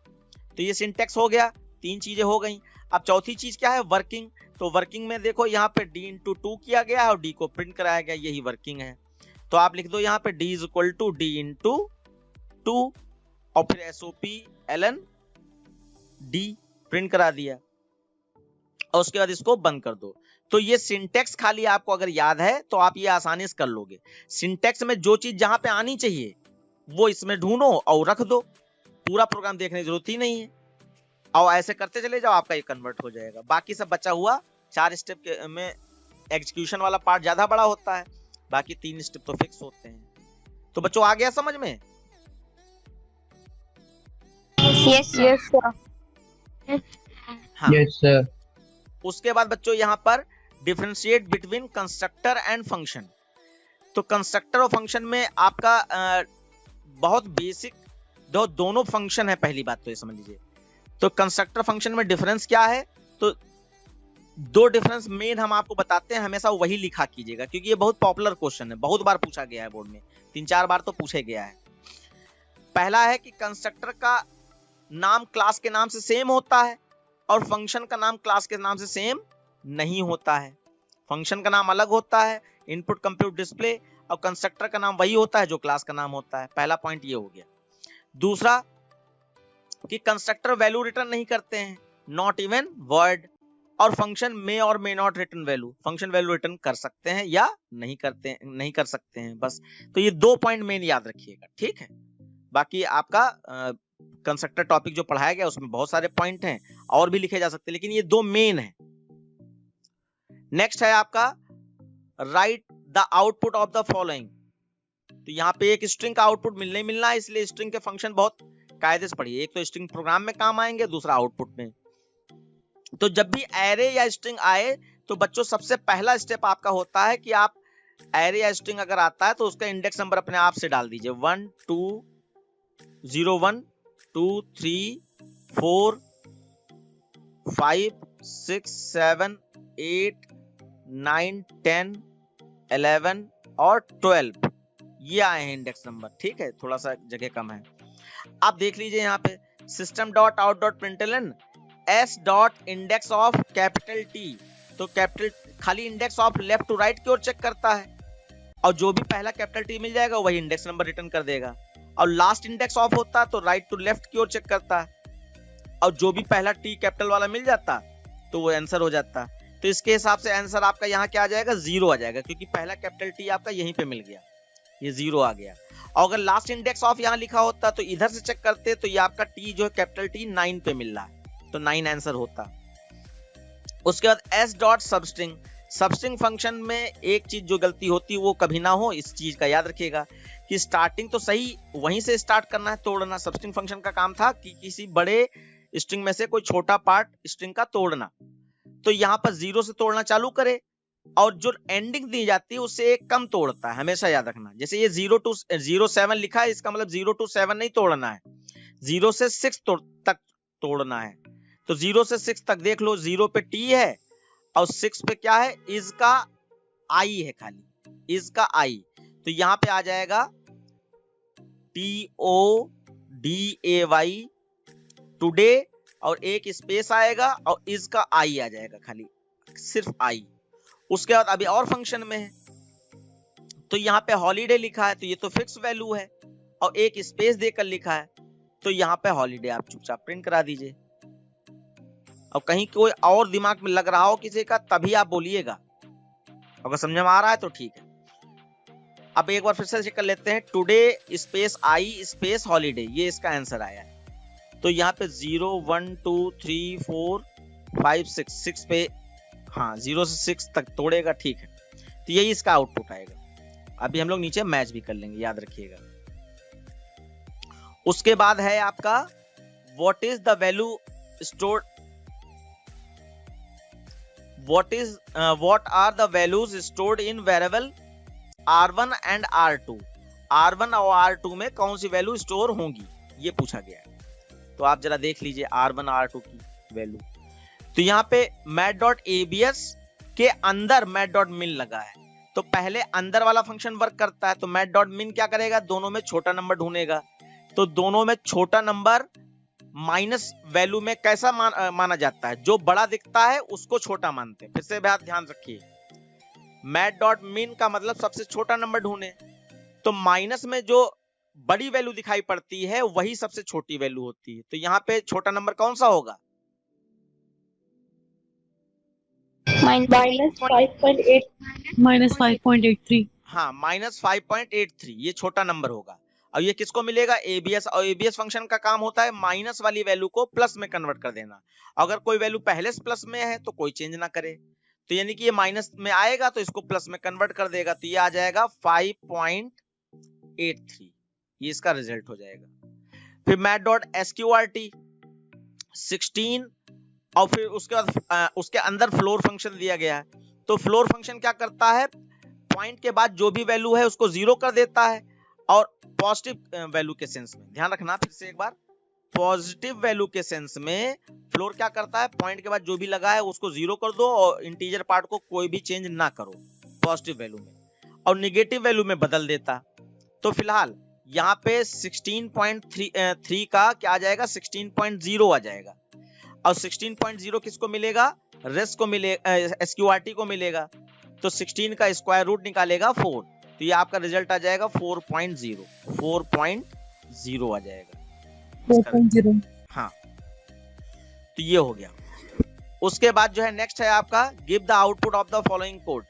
तो ये सिंटेक्स हो गया, 3 चीजें हो गई। अब चौथी चीज क्या है, वर्किंग। तो वर्किंग में देखो यहाँ पे d × 2 किया गया है और d को प्रिंट कराया गया, यही वर्किंग है। तो आप लिख दो यहाँ पे d = d × 2 और फिर SOP ln d प्रिंट करा दिया और उसके बाद इसको बंद कर दो। तो ये सिंटेक्स खाली आपको अगर याद है तो आप ये आसानी से कर लोगे। सिंटेक्स में जो चीज जहां पे आनी चाहिए वो इसमें ढूंढो और रख दो, पूरा प्रोग्राम देखने की जरूरत ही नहीं है। और ऐसे करते चले जाओ, आपका ये कन्वर्ट हो जाएगा। बाकी सब बचा हुआ 4 स्टेप में एग्जीक्यूशन वाला पार्ट ज्यादा बड़ा होता है, बाकी 3 स्टेप तो फिक्स होते हैं। तो बच्चों आ गया समझ में? Yes sir. हाँ। Yes sir. उसके बाद बच्चों यहाँ पर differentiate between constructor and function. तो कंस्ट्रक्टर और फंक्शन में आपका बहुत बेसिक दोनों फंक्शन है। पहली बात तो ये समझ लीजिए, तो कंस्ट्रक्टर फंक्शन में डिफरेंस क्या है, तो 2 डिफरेंस मेन हम आपको बताते हैं, हमेशा वही लिखा कीजिएगा क्योंकि ये बहुत पॉपुलर क्वेश्चन है, बहुत बार पूछा गया है बोर्ड में, 3-4 बार तो पूछे गया है। पहला है कि कंस्ट्रक्टर का नाम क्लास के नाम से सेम होता है और फंक्शन का नाम क्लास के नाम से सेम नहीं होता है। फंक्शन का नाम अलग होता है, इनपुट कंप्यूट डिस्प्ले, और कंस्ट्रक्टर का नाम वही होता है जो क्लास का नाम होता है। पहला पॉइंट ये हो गया। दूसरा कि कंस्ट्रक्टर वैल्यू रिटर्न नहीं करते हैं, नॉट इवन वर्ड, और फंक्शन में और may not return value, function value return कर सकते हैं या नहीं कर सकते हैं। बस तो ये 2 पॉइंट मेन याद रखिएगा, ठीक है। बाकी आपका कंस्ट्रक्टर टॉपिक जो पढ़ाया गया उसमें बहुत सारे पॉइंट हैं और भी लिखे जा सकते हैं, लेकिन ये 2 मेन है। नेक्स्ट है आपका right the output of the following. तो यहाँ पे एक स्ट्रिंग का आउटपुट मिलना है, इसलिए स्ट्रिंग के फंक्शन बहुत कायदे से पढ़िए। एक तो स्ट्रिंग प्रोग्राम में काम आएंगे, दूसरा आउटपुट में। तो जब भी एरे या स्ट्रिंग आए तो बच्चों सबसे पहला स्टेप आपका होता है कि आप एरे या स्ट्रिंग अगर आता है तो उसका इंडेक्स नंबर अपने आप से डाल दीजिए। 1 2 0 1 2 3 4 5 6 7 8 9 10 11 और 12 ये आए हैं इंडेक्स नंबर, ठीक है। थोड़ा सा जगह कम है। आप देख लीजिए यहाँ पे system.out.println s.index of capital T। तो कैपिटल खाली index of left to right की ओर चेक करता है और जो भी पहला कैपिटल T मिल जाएगा वही इंडेक्स नंबर रिटर्न कर देगा। और लास्ट इंडेक्स ऑफ होता है तो राइट टू लेफ्ट की ओर चेक करता है और जो भी पहला T कैपिटल वाला मिल जाता तो वो आंसर हो जाता। तो इसके हिसाब से आंसर आपका यहाँ क्या आ जाएगा, 0 आ जाएगा, क्योंकि पहला कैपिटल T आपका यहीं पे मिल गया, ये 0 आ गया। और अगर लास्ट इंडेक्स ऑफ यहाँ लिखा होता तो इधर से चेक करते तो ये आपका T जो है कैपिटल T 9 पे मिल रहा है, तो 9 आंसर होता। उसके बाद s.substring, सबस्ट्रिंग फंक्शन में एक चीज जो गलती होती है वो कभी ना हो, इस चीज का याद रखिएगा कि स्टार्टिंग तो सही वहीं से स्टार्ट करना है, तोड़ना। सबस्ट्रिंग फंक्शन का काम था कि किसी बड़े स्ट्रिंग में से कोई छोटा पार्ट स्ट्रिंग का तोड़ना, तो यहाँ पर 0 से तोड़ना चालू करे और जो एंडिंग दी जाती है उससे एक कम तोड़ता है, हमेशा याद रखना। जैसे ये 0 to 07 लिखा है, इसका मतलब 0 to 7 नहीं तोड़ना है, 0 से 6 तक तोड़ना है। तो 0 से 6 तक देख लो, 0 पे T है और 6 पे क्या है, इज का I है, खाली इज का I। तो यहाँ पे आ जाएगा TODAY टुडे और एक स्पेस आएगा और इज का I आ जाएगा, खाली सिर्फ I। उसके बाद अभी और फंक्शन में है तो यहाँ पे हॉलीडे लिखा है तो ये तो फिक्स वैल्यू है, और एक स्पेस देकर लिखा है, तो यहाँ पे हॉलीडे आप चुपचाप प्रिंट करा दीजिए। और कहीं कोई और दिमाग में लग रहा हो किसी का, तभी आप बोलिएगा, अगर समझ में आ रहा है तो ठीक है। अब एक बार फिर से चेक कर लेते हैं, today space I space holiday, ये इसका आंसर आया है। तो यहाँ पे 0 1 2 3 4 5 6 पे, हाँ 0 से 6 तक तोड़ेगा, ठीक है। तो यही इसका आउटपुट आएगा। अभी हम लोग नीचे मैच भी कर लेंगे, याद रखिएगा। उसके बाद है आपका what is the value stored, what are the values stored in variable R1 and R2, R1 और R2 में कौन सी वैल्यू स्टोर होंगी, ये पूछा गया है। तो आप जरा देख लीजिए R1 R2 की वैल्यू। तो यहाँ पे mat.abs के अंदर mat.min लगा है, तो पहले अंदर वाला फंक्शन वर्क करता है, तो mat.min क्या करेगा, दोनों में छोटा नंबर ढूंढेगा। तो दोनों में छोटा नंबर माइनस वैल्यू में कैसा माना जाता है, जो बड़ा दिखता है उसको छोटा मानते हैं। फिर से बात ध्यान रखिए, mat.min का मतलब सबसे छोटा नंबर ढूंढे, तो माइनस में जो बड़ी वैल्यू दिखाई पड़ती है वही सबसे छोटी वैल्यू होती है। तो यहाँ पे छोटा नंबर कौन सा होगा, -5.83। हाँ -5.83, ये छोटा नंबर होगा। अब ये किसको मिलेगा, एबीएस। और एबीएस फंक्शन का काम होता है माइनस वाली वैल्यू को प्लस में कन्वर्ट कर देना। अगर कोई वैल्यू पहले से प्लस में है तो कोई चेंज ना करे, तो यानी कि ये माइनस में आएगा तो इसको प्लस में कन्वर्ट कर देगा, तो ये आ जाएगा 5.83, ये इसका रिजल्ट हो जाएगा। फिर mat.sqrt 16, और फिर उसके बाद उसके अंदर फ्लोर फंक्शन दिया गया है। तो फ्लोर फंक्शन क्या करता है, पॉइंट के बाद जो भी वैल्यू है उसको 0 कर देता है, और पॉजिटिव वैल्यू के सेंस में ध्यान रखना, फिर से एक बार, पॉजिटिव वैल्यू के सेंस में फ्लोर क्या करता है, पॉइंट के बाद जो भी लगा है उसको 0 कर दो और इंटीजर पार्ट को कोई भी चेंज ना करो पॉजिटिव वैल्यू में, और निगेटिव वैल्यू में बदल देता। तो फिलहाल यहाँ पे 16.3 का क्या आ जाएगा, 16.0 आ जाएगा। और 16.0 किसको मिलेगा, रेस को मिलेगा, एसक्यूआरटी को मिलेगा। तो 16 का स्क्वायर रूट निकालेगा 4, तो ये आपका रिजल्ट आ जाएगा 4.0 आ जाएगा 4.0। हाँ, तो ये हो गया। उसके बाद जो है नेक्स्ट है आपका give the output of the following code.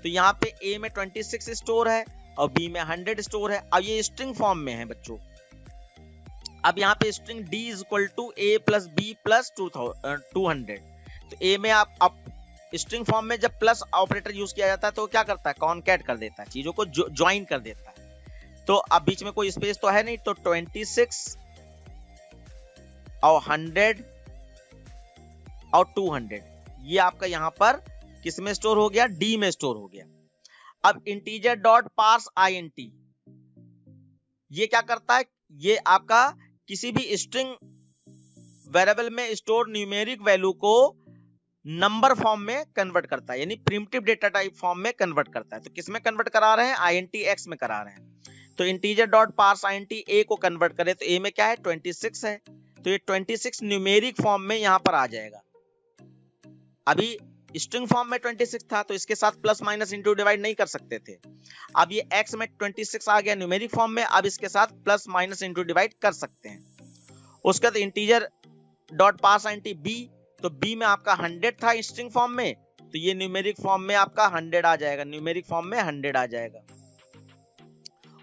तो यहाँ पे ए में 26 स्टोर है और बी में 100 स्टोर है। अब ये स्ट्रिंग फॉर्म में है बच्चों। अब यहाँ पे string d is equal to a plus b plus 200। तो a में आप स्ट्रिंग फॉर्म में जब प्लस ऑपरेटर यूज किया जाता है तो क्या करता है, कॉनकैट कर देता है, चीजों को ज्वाइन कर देता है। तो अब बीच में कोई स्पेस तो है नहीं, तो 26 और 100 और 200 ये आपका यहाँ पर किस में स्टोर हो गया, डी में स्टोर हो गया। अब इंटीजर डॉट पार्स int ये क्या करता है, ये आपका किसी भी स्ट्रिंग वेरिएबल में स्टोर न्यूमेरिक वैल्यू को नंबर फॉर्म में कन्वर्ट करता है, यानी प्रिमिटिव डेटा टाइप फॉर्म में कन्वर्ट करता है। तो किस में कन्वर्ट करा रहे हैं, int x में करा रहे हैं। तो integer dot parse int a को कन्वर्ट करे तो a में क्या है, 26 है, तो ये 26 न्यूमेरिक फॉर्म में यहां पर आ जाएगा। अभी स्ट्रिंग फॉर्म में 26 था तो इसके साथ प्लस माइनस इंटू डिवाइड नहीं कर सकते थे। अब ये x में 26 आ गया न्यूमेरिक फॉर्म में, अब इसके साथ प्लस माइनस इंटू डिवाइड कर सकते हैं। उसके बाद integer dot parse int b, तो b में आपका 100 था स्ट्रिंग फॉर्म में, तो ये न्यूमेरिक फॉर्म में आपका 100 आ जाएगा, न्यूमेरिक फॉर्म में 100 आ जाएगा।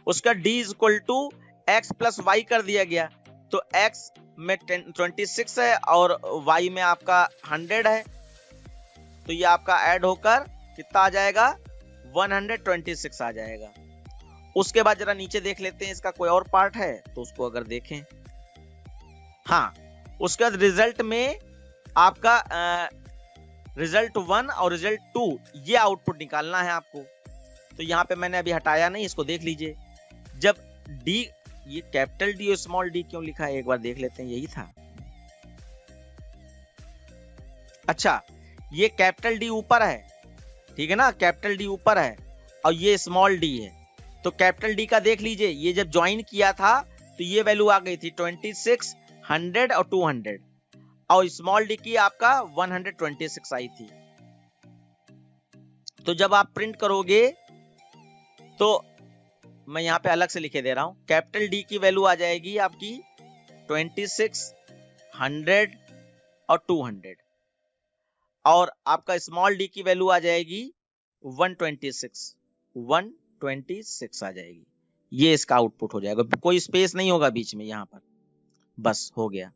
उसका d is equal to x plus y कर दिया गया, तो x में 26 है और y में आपका 100 है, तो ये आपका ऐड होकर कितना आ जाएगा, 126 आ जाएगा। उसके बाद जरा नीचे देख लेते हैं इसका कोई और पार्ट है तो उसको अगर देखें, हाँ उसके बाद रिजल्ट में आपका रिजल्ट 1 और रिजल्ट 2 ये आउटपुट निकालना है आपको। तो यहाँ पे मैंने अभी हटाया नहीं, इसको देख लीजिए। जब d, ये कैपिटल D और स्मॉल d क्यों लिखा है एक बार देख लेते हैं, यही था। अच्छा, ये कैपिटल D ऊपर है, ठीक है ना, कैपिटल D ऊपर है और ये स्मॉल d है। तो कैपिटल D का देख लीजिए, ये जब ज्वाइन किया था तो ये वैल्यू आ गई थी 26, 100 और 200, और स्मॉल d की आपका 126 आई थी। तो जब आप प्रिंट करोगे तो मैं यहाँ पे अलग से लिखे दे रहा हूँ। कैपिटल डी की वैल्यू आ जाएगी आपकी 26, 100 और 200, और आपका स्मॉल डी की वैल्यू आ जाएगी 126 आ जाएगी। ये इसका आउटपुट हो जाएगा, कोई स्पेस नहीं होगा बीच में यहाँ पर, बस हो गया।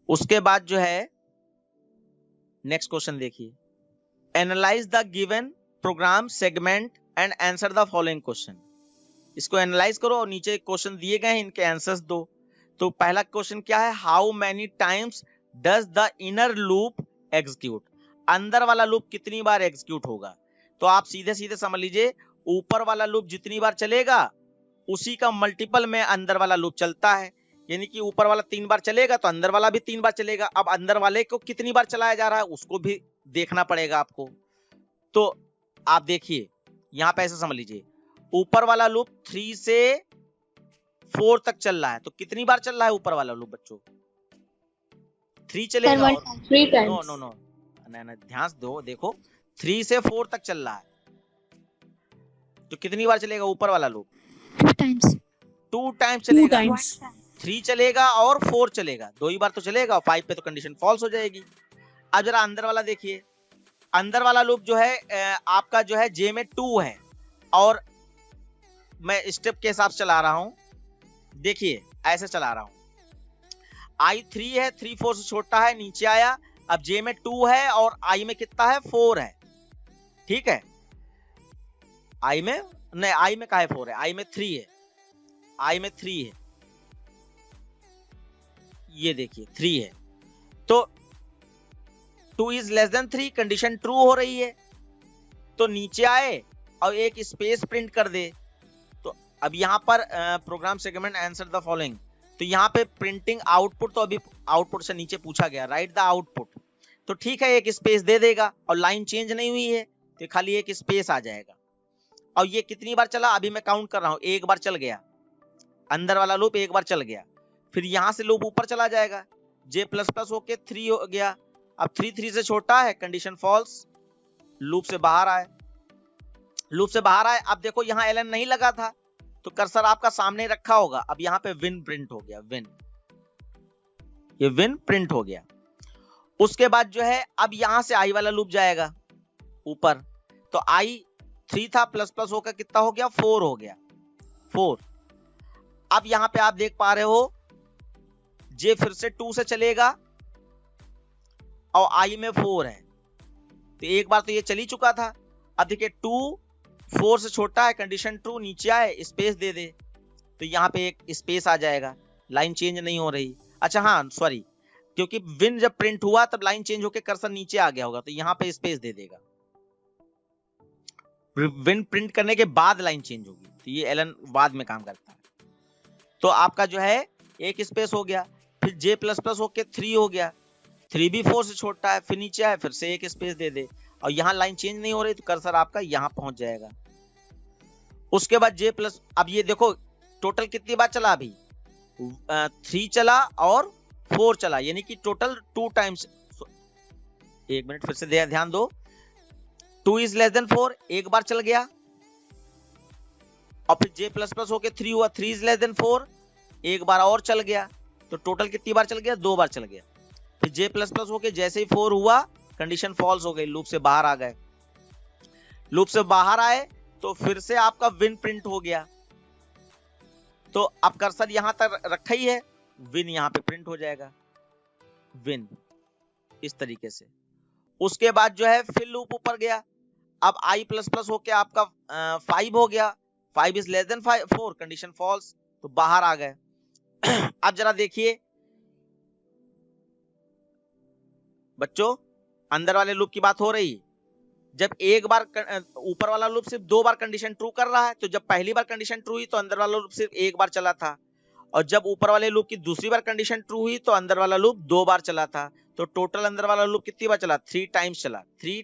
उसके बाद जो है नेक्स्ट क्वेश्चन देखिए, analyse the given program segment and answer the following question. इसको एनालाइज करो और नीचे क्वेश्चन दिए गए हैं, इनके आंसर्स दो। तो पहला क्वेश्चन क्या है, how many times does the inner loop execute. अंदर वाला लूप कितनी बार एग्जीक्यूट होगा। तो आप सीधे सीधे समझ लीजिए, ऊपर वाला लूप जितनी बार चलेगा उसी का मल्टीपल में अंदर वाला लूप चलता है। यानी कि ऊपर वाला 3 बार चलेगा तो अंदर वाला भी 3 बार चलेगा। अब अंदर वाले को कितनी बार चलाया जा रहा है उसको भी देखना पड़ेगा आपको। तो आप देखिए यहां पे ऐसे समझ लीजिए, ऊपर वाला लूप 3 से 4 तक चल रहा है, तो कितनी बार चल रहा है ऊपर वाला लूप बच्चों? 3 चलेगा। Sir, और 3 times. नो नो नो, ध्यान दो, देखो 3 से 4 तक चल रहा है, तो कितनी बार चलेगा ऊपर वाला लूप? 2 times. 2 टाइम्स 2 चलेगा। times. 3 चलेगा और 4 चलेगा, 2 ही बार तो चलेगा, 5 पे तो कंडीशन फॉल्स हो जाएगी। अब जरा अंदर वाला देखिए, अंदर वाला लूप जो है आपका जो है जे में 2 है, और मैं स्टेप के हिसाब से चला रहा हूं। देखिए ऐसे चला रहा हूं, आई 3 है, 3 4 से छोटा है, नीचे आया। अब जे में 2 है और आई में कितना है? 4 है। ठीक है, आई में नहीं, आई में कहा है 4 है, आई में 3 है, आई में 3 है, ये देखिए 3 है। तो 2 is less then 3, condition true हो रही है। तो नीचे आए और एक स्पेस प्रिंट कर दे। तो अब यहाँ पर program segment answer the following, तो यहाँ पे प्रिंटिंग आउटपुट, तो अभी आउटपुट से नीचे पूछा गया राइट द आउटपुट, तो ठीक है एक स्पेस दे देगा, और लाइन चेंज नहीं हुई है तो खाली एक स्पेस आ जाएगा। और ये कितनी बार चला, अभी मैं काउंट कर रहा हूं, एक बार चल गया अंदर वाला लूप, एक बार चल गया। फिर यहां से लूप ऊपर चला जाएगा, जे प्लस प्लस होके 3 हो गया। अब 3 से छोटा है, कंडीशन फॉल्स, लूप से बाहर आए, लूप से बाहर आए। अब देखो यहाँ एलन नहीं लगा था, तो कर्सर आपका सामने रखा होगा। अब यहाँ पे विन प्रिंट हो गया, विन, ये विन प्रिंट हो गया। उसके बाद जो है अब यहां से आई वाला लूप जाएगा ऊपर, तो आई 3 था, प्लस प्लस होकर कितना हो गया? 4 हो गया, 4। अब यहां पे आप देख पा रहे हो जे फिर से 2 से चलेगा और आई में 4 है, तो एक बार तो ये चल ही चुका था। अब देखिए 2 4 से छोटा है, कंडीशन ट्रू, नीचे आए स्पेस दे दे, तो यहाँ पे एक स्पेस आ जाएगा, लाइन चेंज नहीं हो रही। अच्छा हाँ सॉरी, क्योंकि विन जब प्रिंट हुआ तब लाइन चेंज होकर कर्सर नीचे आ गया होगा, तो यहाँ पे स्पेस दे देगा। विन प्रिंट करने के बाद लाइन चेंज होगी, तो ये एलन बाद में काम करता है। तो आपका जो है एक स्पेस हो गया, फिर जे प्लस प्लस होके 3 हो गया, 3 भी 4 से छोटा है, फिर नीचे आए फिर से एक स्पेस दे दे, और यहाँ लाइन चेंज नहीं हो रही तो कर्सर आपका यहाँ पहुंच जाएगा। उसके बाद जे प्लस, अब ये देखो टोटल कितनी बार चला, अभी 3 चला और 4 चला, यानी कि टोटल 2 टाइम्स। एक मिनट फिर से ध्यान दो, 2 इज लेस देन 4 एक बार चल गया, और फिर जे प्लस प्लस होके 3 हुआ, 3 इज लेस देन 4 एक बार और चल गया, तो टोटल कितनी बार चल गया? 2 बार चल गया। फिर जे प्लस प्लस होके जैसे ही 4 हुआ कंडीशन फॉल्स हो गई, लूप से बाहर आ गए। लूप से बाहर आए तो फिर से आपका विन प्रिंट हो गया, तो अब कर्सर यहां तक रखा ही है, विन यहां पे प्रिंट हो जाएगा, विन इस तरीके से। उसके बाद जो है फिर लूप ऊपर गया, अब आई प्लस प्लस होके आपका 5 हो गया, 5 is less than 4 condition false, तो बाहर आ गए। अब जरा देखिए बच्चों, अंदर वाले लूप की बात हो रही, जब एक बार ऊपर वाला लूप सिर्फ 2 बार कंडीशन ट्रू कर रहा है, तो जब पहली बार कंडीशन ट्रू हुई तो अंदर वाला लूप सिर्फ 1 बार चला था, और जब ऊपर वाले लूप की दूसरी बार कंडीशन ट्रू हुई तो अंदर वाला लूप 2 बार चला था, तो टोटल अंदर वाला लूप कितनी बार चला? 3 टाइम्स चला, 3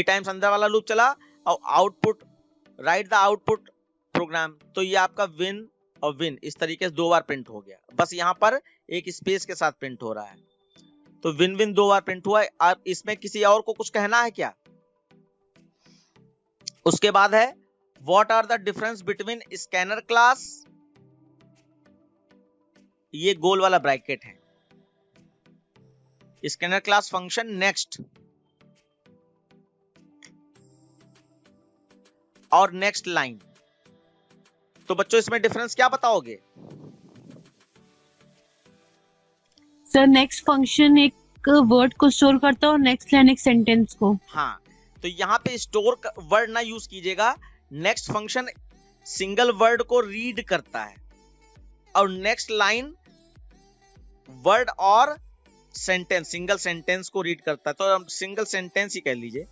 टाइम्स अंदर वाला लूप चला। और output, write the output program, तो ये आपका विन और विन इस तरीके से 2 बार प्रिंट हो गया, बस यहाँ पर एक स्पेस के साथ प्रिंट हो रहा है, तो विन विन 2 बार प्रिंट हुआ है। अब इसमें किसी और को कुछ कहना है क्या? उसके बाद है what are the difference between scanner class, ये गोल वाला ब्रैकेट है, स्कैनर क्लास फंक्शन नेक्स्ट और नेक्स्ट लाइन। तो बच्चों इसमें डिफरेंस क्या बताओगे? सर नेक्स्ट फंक्शन एक वर्ड को स्टोर करता है और नेक्स्ट लाइन एक सेंटेंस को। हाँ, तो यहाँ पे स्टोर वर्ड ना यूज कीजिएगा, नेक्स्ट फंक्शन सिंगल वर्ड को रीड करता है और नेक्स्ट लाइन वर्ड और सेंटेंस, सिंगल सेंटेंस को रीड करता है, तो हम सिंगल सेंटेंस ही कह लीजिए।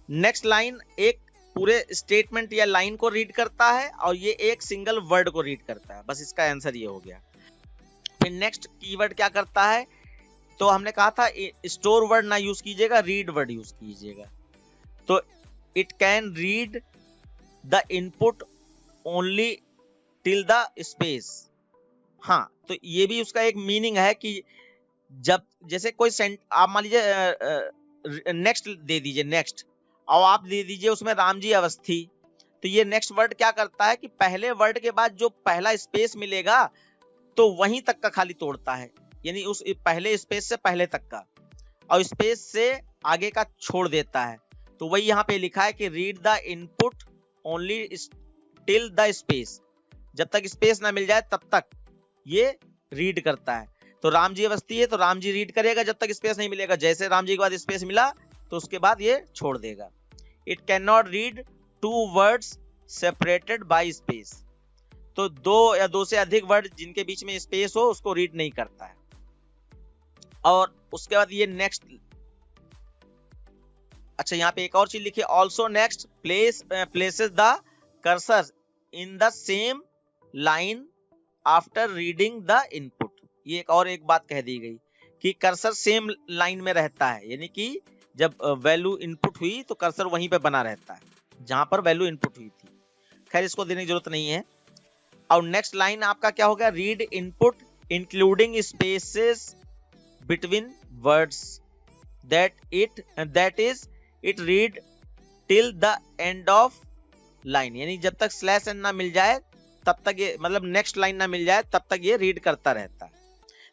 नेक्स्ट लाइन एक पूरे स्टेटमेंट या लाइन को रीड करता है और ये एक सिंगल वर्ड को रीड करता है। बस इसका आंसर ये हो गया। फिर नेक्स्ट कीवर्ड क्या करता है, तो हमने कहा था स्टोर वर्ड ना यूज कीजिएगा, रीड वर्ड यूज कीजिएगा। तो it can read the input only till the space. हाँ, तो ये भी उसका एक मीनिंग है कि जब जैसे कोई आप मान लीजिए नेक्स्ट दे दीजिए, नेक्स्ट, और आप दे दीजिए उसमें रामजी अवस्थी, तो ये नेक्स्ट वर्ड क्या करता है कि पहले वर्ड के बाद जो पहला स्पेस मिलेगा तो वहीं तक का खाली तोड़ता है, यानी उस पहले स्पेस से पहले तक का, और स्पेस से आगे का छोड़ देता है। तो वही यहाँ पे लिखा है कि read the input only till the space, जब तक स्पेस ना मिल जाए तब तक ये रीड करता है। तो रामजी अवस्थी है तो रामजी रीड करेगा जब तक स्पेस नहीं मिलेगा, जैसे रामजी के बाद स्पेस मिला तो उसके बाद ये छोड़ देगा। It can not read two words separated by space, तो दो या दो से अधिक वर्ड जिनके बीच में स्पेस हो उसको रीड नहीं करता है। और उसके बाद ये नेक्स्ट, अच्छा यहाँ पे एक और चीज लिखी, also next places the cursor in the same line after reading the input. ये एक बात कह दी गई कि कर्सर सेम लाइन में रहता है, यानी कि जब वैल्यू इनपुट हुई तो कर्सर वहीं पे बना रहता है जहां पर वैल्यू इनपुट हुई थी। खैर इसको देने की जरूरत नहीं है। और नेक्स्ट लाइन आपका क्या हो गया, read input including spaces between words that is it read till the end of line, यानी जब तक स्लैश एन ना मिल जाए तब तक ये, मतलब नेक्स्ट लाइन ना मिल जाए तब तक ये रीड करता रहता है।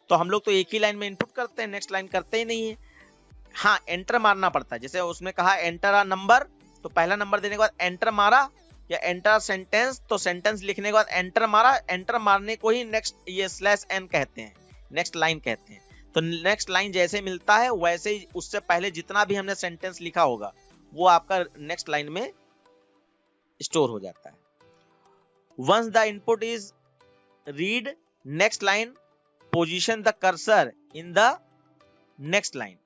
तो हम लोग तो एक ही लाइन में इनपुट करते हैं, नेक्स्ट लाइन करते ही नहीं है। हाँ, एंटर मारना पड़ता है, जैसे उसमें कहा एंटर अ नंबर, तो पहला नंबर देने के बाद एंटर मारा, या एंटर सेंटेंस, तो सेंटेंस लिखने के बाद एंटर मारा। एंटर मारने को ही नेक्स्ट ये स्लैश एन कहते हैं, नेक्स्ट लाइन कहते हैं। तो नेक्स्ट लाइन जैसे मिलता है वैसे ही उससे पहले जितना भी हमने सेंटेंस लिखा होगा वो आपका नेक्स्ट लाइन में स्टोर हो जाता है। Once the input is read next line position the cursor in the next line,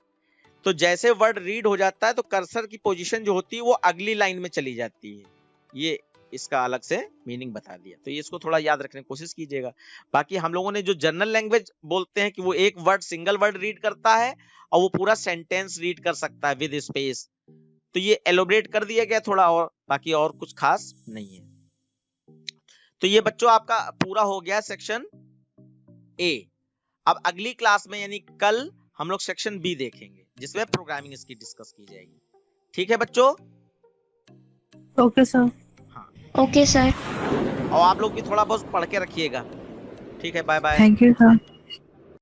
तो जैसे वर्ड रीड हो जाता है तो कर्सर की पोजीशन जो होती है वो अगली लाइन में चली जाती है। ये इसका अलग से मीनिंग बता दिया, तो ये इसको थोड़ा याद रखने की कोशिश कीजिएगा। बाकी हम लोगों ने जो जनरल लैंग्वेज बोलते हैं कि वो एक वर्ड सिंगल वर्ड रीड करता है और वो पूरा सेंटेंस रीड कर सकता है विद स्पेस, तो ये एलोबरेट कर दिया गया थोड़ा, और बाकी और कुछ खास नहीं है। तो ये बच्चों आपका पूरा हो गया सेक्शन ए। अब अगली क्लास में यानी कल हम लोग सेक्शन बी देखेंगे जिसमें प्रोग्रामिंग इसकी डिस्कस की जाएगी। ठीक है बच्चों? Okay sir. हाँ, ओके सर। और आप लोग भी थोड़ा बहुत पढ़ के रखिएगा। ठीक है, bye bye. Thank you sir.